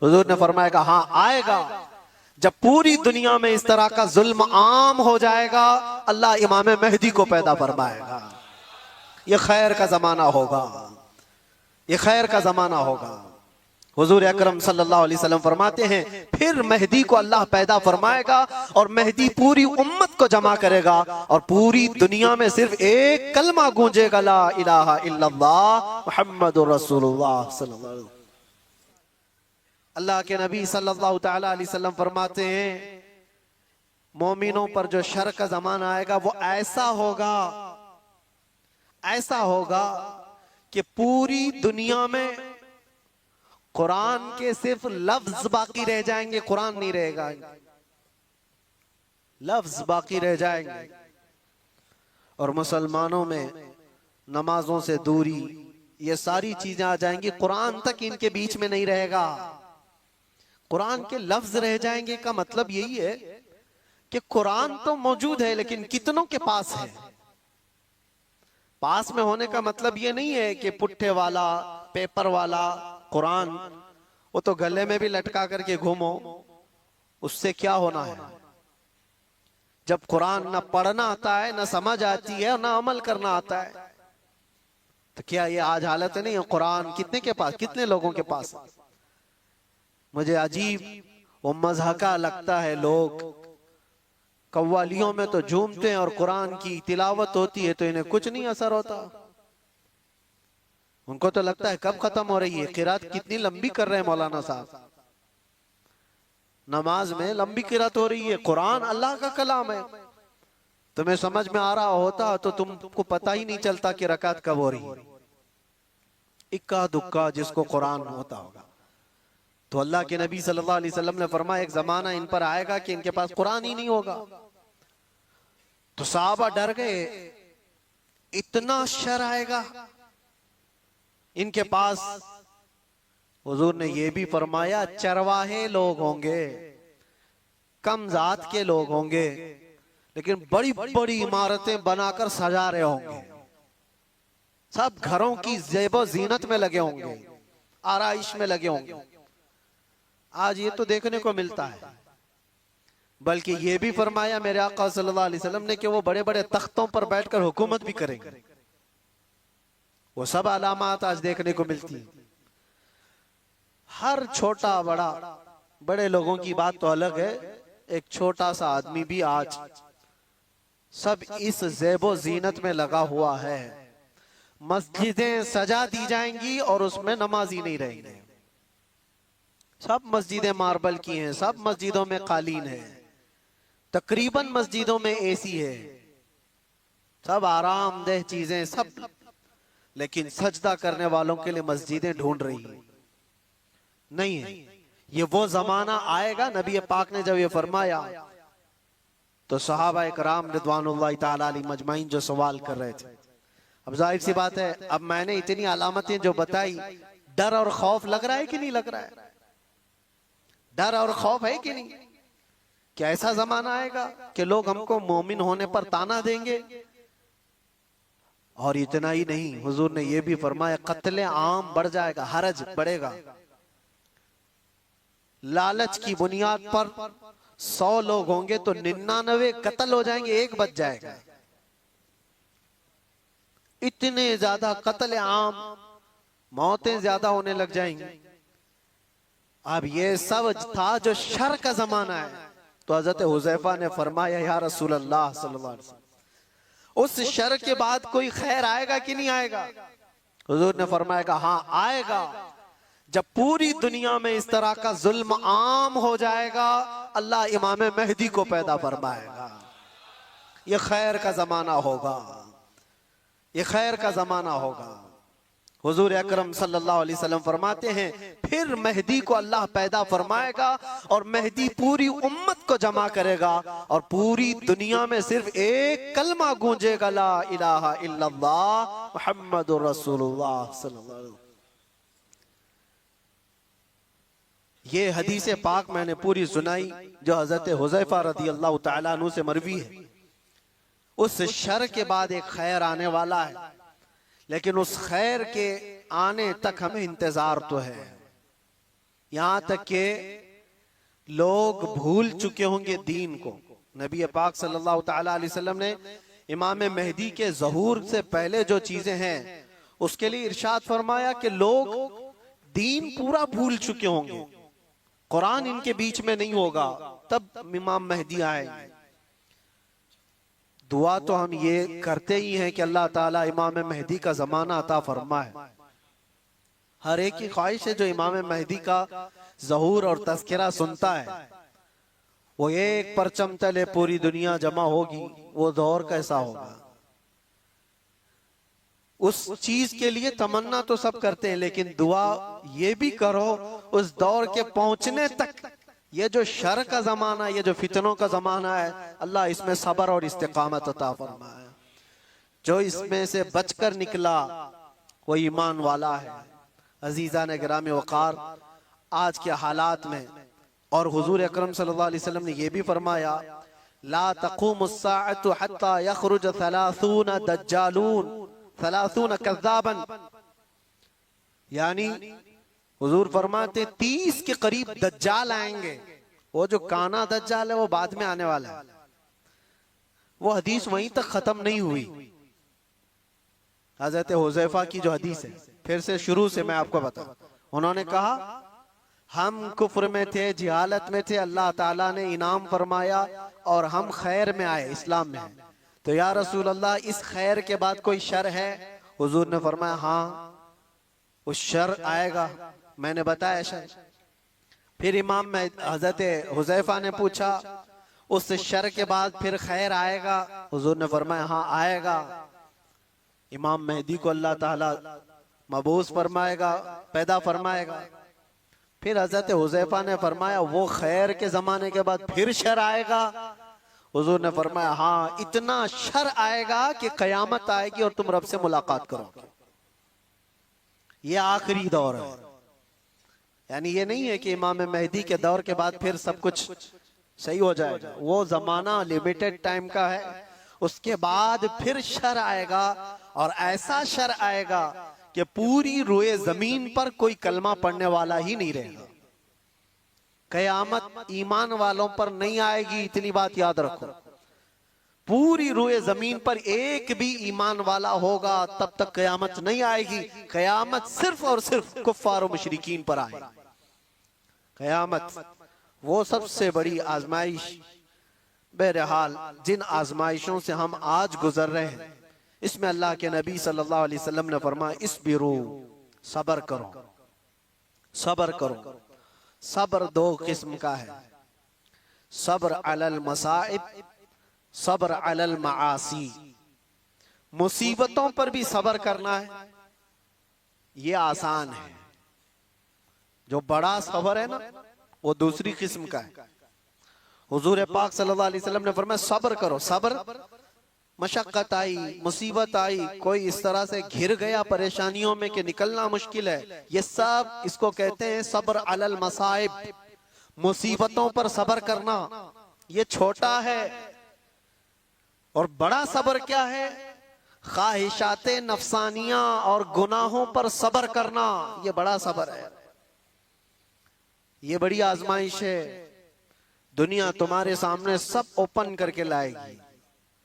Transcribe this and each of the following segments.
हुजूर ने फरमाया हाँ आएगा, जब पूरी दुनिया में इस तरह का जुल्म आम हो जाएगा, अल्लाह इमाम मेहदी को पैदा फरमाएगा। ये खैर का जमाना होगा, ये खैर का जमाना होगा। हुजूर अकरम सल्लल्लाहु अलैहि वसल्लम फरमाते हैं फिर मेहदी को अल्लाह पैदा फरमाएगा और मेहदी पूरी उम्मत को जमा करेगा और पूरी दुनिया में सिर्फ एक कलमा गूंजेगा, ला इलाहा इल्लल्लाह मुहम्मदुर रसूलुल्लाह सल्लल्लाहु अलैहि वसल्लम। अल्लाह के नबी सल्लल्लाहु तआला अलैहि वसल्लम फरमाते हैं मोमिनों पर जो शर का जमाना आएगा वो ऐसा होगा, ऐसा होगा कि पूरी दुनिया में कुरान के सिर्फ लफ्ज बाकी रह जाएंगे, कुरान नहीं रहेगा, लफ्ज बाकी रह जाएंगे। और मुसलमानों में नमाजों से दूरी, ये सारी चीजें आ जाएंगी, कुरान तक इनके बीच में नहीं रहेगा, कुरान के लफ्ज रह जाएंगे। का मतलब यही है कि कुरान तो मौजूद है लेकिन कितनों के पास है। पास में होने का मतलब ये नहीं है कि पुट्ठे वाला पेपर वाला कुरान वो तो गले में भी लटका करके घूमो, उससे क्या होना है। जब कुरान ना पढ़ना आता है, ना समझ आती है और ना अमल करना आता है, तो क्या ये आज हालत नहीं है। कुरान कितने के पास, कितने लोगों के पास। मुझे अजीब वो मज़हका लगता है, लोग कव्वालियों में तो झूमते हैं और कुरान की तिलावत होती है तो इन्हें कुछ नहीं असर होता। उनको तो लगता है कब खत्म हो रही है, किरात कितनी लंबी कर रहे हैं मौलाना साहब, नमाज में लंबी किरात हो रही है। कुरान अल्लाह का कलाम है, तुम्हें समझ में आ रहा होता तो तुमको पता ही नहीं चलता कि रकात कब हो रही है। इक्का दुक्का जिसको कुरान होता होगा। तो अल्लाह के नबी सल्लल्लाहु अलैहि वसल्लम ने फरमाया एक जमाना इन पर आएगा कि इनके पास कुरान ही नहीं होगा। तो सहाबा डर गए, इतना शर आएगा इनके पास। हुजूर ने यह भी फरमाया चरवाहे लोग होंगे, कम जात के लोग होंगे, लेकिन बड़ी बड़ी इमारतें बनाकर सजा रहे होंगे, सब घरों की ज़ेबो ज़ीनत में लगे होंगे, आराइश में लगे होंगे। आज ये तो देखने को मिलता है। बल्कि ये भी फरमाया मेरे आका सल्लल्लाहु अलैहि वसल्लम ने कि वो बड़े बड़े तख्तों पर बैठकर हुकूमत भी करेंगे। वो सब अलामात आज देखने को मिलती है। हर छोटा बड़ा, बड़े लोगों की बात तो अलग है, एक छोटा सा आदमी भी आज सब इस ज़ेबो ज़ीनत में लगा हुआ है। मस्जिदें सजा दी जाएंगी और उसमें नमाजी नहीं रहेंगे। सब मस्जिदें मार्बल की हैं, सब मस्जिदों में कालीन है, तकरीबन मस्जिदों में एसी है, सब आरामदेह चीजें सब, लेकिन सजदा करने वालों के लिए मस्जिदें ढूंढ रही है, नहीं है। ये वो जमाना आएगा, नबी पाक ने जब ये फरमाया तो सहाबा इकराम रिदवानुल्लाहि ताला अलैहिम मजमाइन जो सवाल कर रहे थे। अब जाहिर सी बात है, अब मैंने इतनी अलामतें जो बताई, डर और खौफ लग रहा है कि नहीं लग रहा है? डर और खौफ है कि नहीं? क्या ऐसा जमाना आएगा कि लोग हमको मोमिन होने पर ताना देंगे? और इतना ही नहीं, हुजूर ने यह भी फरमाया कत्ले आम बढ़ जाएगा, हरज बढ़ेगा। लालच की बुनियाद पर 100 लोग होंगे तो 99 कत्ल हो जाएंगे, एक बच जाएगा। इतने ज्यादा कत्ले आम, मौतें ज्यादा होने लग जाएंगी। अब ये सब था जो शर का जमाना है। तो हजरत हुज़ैफा ने फरमाया या रसूल अल्लाह सल्लल्लाहु अलैहि वसल्लम, उस शर के बाद कोई खैर आएगा कि नहीं आएगा? हुजूर ने फरमाया हाँ आएगा, जब पूरी दुनिया में इस तरह का जुल्म आम हो जाएगा, अल्लाह इमाम मेहदी को पैदा फरमाएगा। ये खैर का जमाना होगा, ये खैर का जमाना होगा। हुजूर अकरम सल्लल्लाहु अलैहि वसल्लम फरमाते हैं फिर मेहदी को अल्लाह पैदा फरमाएगा और मेहदी पूरी उम्मत को जमा करेगा और पूरी दुनिया में सिर्फ एक कलमा गूंजेगा, ला इलाहा इल्लल्लाह मुहम्मदुर रसूलुल्लाह सल्लल्लाहु अलैहि वसल्लम। ये हदीस पाक मैंने पूरी सुनाई जो हजरत हुज़ैफा रज़ी अल्लाह तआला अन्हु से मरवी है। उस शर के बाद एक खैर आने वाला है, लेकिन उस खैर के आने तक हमें इंतजार तो है। यहां तक के लोग भूल चुके होंगे दीन को। नबी पाक सल्लल्लाहु ताला अलैहि वसल्लम ने इमाम मेहदी के ज़हूर से पहले जो चीजें हैं उसके लिए इरशाद फरमाया कि लोग दीन पूरा भूल चुके होंगे, कुरान इनके बीच में नहीं होगा, तब इमाम मेहदी आएंगे। दुआ तो हम ये करते ही हैं कि अल्लाह ताला इमाम मेहदी का जमाना अता फरमाए। हर एक की ख्वाहिश है जो इमाम मेहदी का ज़हूर और तज़किरा सुनता है, वो एक परचम तले पूरी दुनिया जमा होगी, वो दौर कैसा होगा। उस चीज के लिए तमन्ना तो सब करते हैं, लेकिन दुआ ये भी करो उस दौर के पहुंचने तक। ये जो शर का जमाना, ये जो फितनों का जमाना है, अल्लाह इसमें सब्र और इस्तिकामत अता फरमाए। जो इसमें से बचकर निकला वो ईमान वाला है। अजीजा ने गिरामी वकार, आज के हालात में और हुजूर अकरम सल्लल्लाहु अलैहि वसल्लम ने यह भी फरमाया, ला तक़ूमुस्साअतु हत्ता यख़रुज 30 दज्जालून 30 कज़्ज़ाबन, यानी हुजूर फरमाते 30 के करीब दज्जाल आएंगे। वो जो काना दज्जाल है वो बाद में आने वाला है। वो हदीस वहीं तक खत्म नहीं हुई। हजरत हुज़ैफा की जो हदीस है, फिर से शुरू से मैं आपको बताऊं। उन्होंने कहा हम कुफ्र में थे, जिहालत में थे, अल्लाह ताला ने इनाम फरमाया और हम खैर में आए, इस्लाम में आए। तो या रसूल अल्लाह, इस खैर के बाद कोई शर है? हुजूर ने फरमाया हाँ, उस शर आएगा। मैंने बताया शर। फिर इमाम में हजरत हुज़ैफा ने पूछा उस शर के बाद फिर खैर आएगा? हुजूर ने फरमाया हाँ आएगा। इमाम मेहदी को अल्लाह ताला मबूस फरमाएगा, पैदा फरमाएगा। फिर हजरत हुज़ैफा ने फरमाया वो खैर के जमाने के बाद फिर शर आएगा? हुजूर ने फरमाया हाँ, इतना शर आएगा कि कयामत आएगी और तुम रब से मुलाकात करोगे। ये आखिरी दौर है। यानी ये नहीं है कि इमाम मेहदी के दौर के बाद फिर सब कुछ सही हो जाएगा। वो जमाना लिमिटेड टाइम का है, उसके बाद फिर शर आएगा और ऐसा शर आएगा कि पूरी रोए जमीन पर कोई कलमा पढ़ने वाला ही नहीं रहेगा। कयामत ईमान वालों पर नहीं आएगी, इतनी बात याद रखो। पूरी रोए जमीन पर एक भी ईमान वाला होगा तब तक कयामत नहीं आएगी। कयामत सिर्फ और सिर्फ कुफ्फार और मुशरिकीन पर आएगी। कयामत वो सबसे बड़ी आजमाइश। बहरहाल जिन आजमाइशों से हम आज गुजर रहे हैं, इसमें अल्लाह के नबी सल्लल्लाहु अलैहि वसल्लम ने फरमाया इस्बिरू, सबर करो, सबर करो। सब्र दो किस्म का है, सब्र अलल मसाइब, सब्र अलल मासी। मुसीबतों पर भी सब्र करना है, ये आसान है। जो बड़ा सब्र है ना, वो दूसरी किस्म का है। हुजूर पाक सल्लल्लाहु अलैहि वसल्लम ने फरमाया सब्र करो। सब्र, मशक्कत आई, मुसीबत आई, कोई इस तरह से घिर गया परेशानियों में कि निकलना मुश्किल है, ये सब इसको कहते हैं सब्र अलल मसाइब। मुसीबतों पर सब्र करना ये छोटा है। और बड़ा सब्र क्या है? ख्वाहिशाते नफसानियां और गुनाहों पर सब्र करना, ये बड़ा सब्र है। ये बड़ी आजमाइश है। दुनिया तुम्हारे सामने सब ओपन करके लाएगी,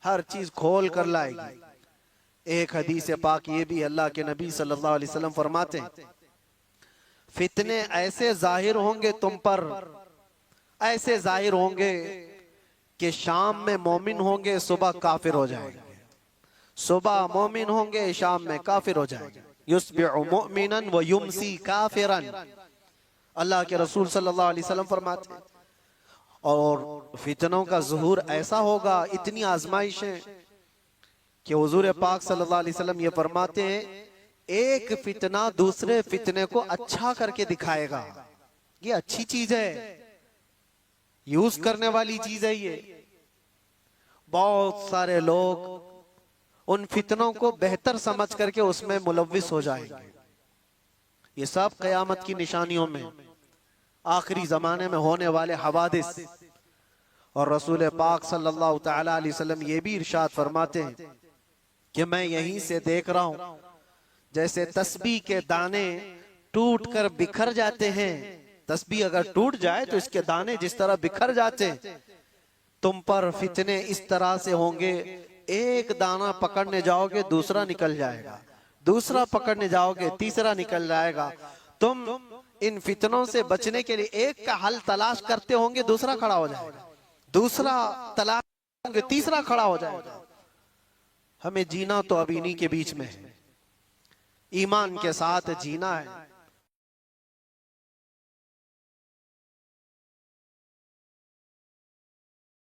हर चीज खोल कर लाएगी। एक हदीस पाक ये भी, अल्लाह के नबी सल्लल्लाहु अलैहि वसल्लम फरमाते हैं फितने ऐसे जाहिर होंगे तुम पर, ऐसे जाहिर होंगे कि शाम में मोमिन होंगे, सुबह काफिर हो जाएंगे। सुबह मोमिन होंगे, शाम में काफिर हो जाएंगे। युस्बिहु मुमिनन व युमसी काफिरन, अल्लाह के रसूल सल्लल्लाहु अलैहि वसल्लम फरमाते हैं। और फितनों का ज़ुहूर ऐसा होगा, इतनी आजमाइशें कि हुजूर पाक सल्लल्लाहु अलैहि वसल्लम ये फरमाते हैं एक फितना दूसरे फितने को अच्छा करके दिखाएगा। ये अच्छी चीज है, यूज करने वाली चीज है। ये बहुत सारे लोग उन फितनों को बेहतर समझ करके उसमें मुलव्विस हो जाएंगे। ये सब क़यामत की निशानियों में, आखिरी जमाने में होने वाले हवादिस। और रसूल पाक सल्लल्लाहु तआला अलैहि वसल्लम ये भी इरशाद फरमाते हैं कि मैं यहीं से देख रहा हूं जैसे तस्बीह के दाने टूट कर बिखर जाते हैं, तस्बीह अगर टूट जाए तो इसके दाने जिस तरह बिखर जाते, तुम पर फितने इस तरह से होंगे, एक दाना पकड़ने जाओगे दूसरा निकल जाएगा, दूसरा पकड़ने जाओगे तीसरा निकल जाएगा। तुम इन फितनों से बचने के लिए एक का हल तलाश करते होंगे, दूसरा खड़ा हो जाएगा, दूसरा तलाश होंगे तीसरा खड़ा हो जाएगा। हमें जीना तो अब इन्हीं के बीच में है, ईमान के साथ जीना है।